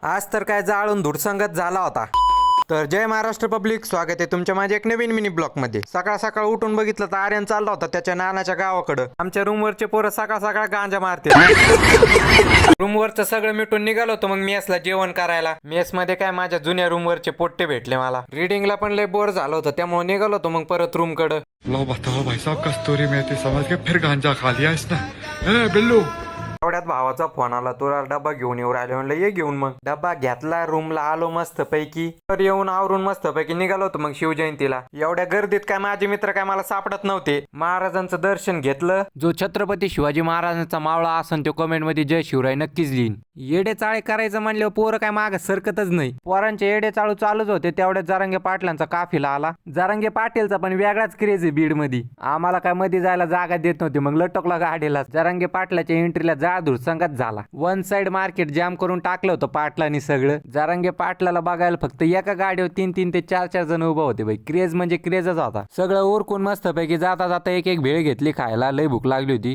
आज तर काय जाळून धुडसंगत झाला होता. तर जय महाराष्ट्र पब्लिक, स्वागत आहे तुमच्या माझ्या एक नवीन मिनी ब्लॉग मध्ये. सकाळ सकाळ उठून बघितलं तर आर्यन चालला होता त्याच्या नानाच्या गावाकडं. आमच्या रूमवरचे पोरं सकाळ सकाळ गांजा मारते. रूमवरचं सगळं मिटून निघालो होतो मग मेसला जेवण करायला. मेस मध्ये काय माझ्या जुन्या रूमवरचे पोट्टे भेटले मला. रीडिंगला पण लय बोर झालं होतं त्यामुळे निघालो होतो मग परत रूम कडं. लो बताओ भाई साहब कस्तूरी मेथी समझ के फिर गांजा खा लिया इसने। बिल्लू एवढ्यात भावाचा फोन आला, तुला डब्बा घेऊन येऊ राहिले. म्हणलं ये घेऊन. मग डब्बा घेतला, रूमला आलो मस्त पैकी. तर येऊन आवरून मस्त पैकी निघालो होतो मग शिवजयंतीला. एवढ्या गर्दीत काय माझे मित्र काय मला सापडत नव्हते. महाराजांचं दर्शन घेतलं. जो छत्रपती शिवाजी महाराजांचा मावळा असन तो कमेंट मध्ये जय शिवराय नक्कीच लिहिन. येडे चाळे करायचं म्हणल्यावर पोरं काय माग सरकतच नाही. पोरांचे येडे चाळू चालूच होते. तेवढ्यात जारंगे पाटलांचा काफिला आला. जारंगे पाटीलचा पण वेगळाच क्रेज आहे बीड मध्ये. आम्हाला काय मध्ये जायला जागा देत नव्हती. मग लटकला गाडीला. जारंगे पाटलाच्या एंट्रीला धुरसंगत झाला. वन साइड मार्केट जाम करून टाकलं होतं पाटलांनी सगळं. जारंगे पाटलाला बघायला फक्त एका गाडीवर 3 ते 4 जण उभा होते बाई. क्रेज म्हणजे क्रेजच होता. सगळं उरकून मस्त पैकी जाता जाता एक भेळ घेतली खायला. लय भूक लागली होती.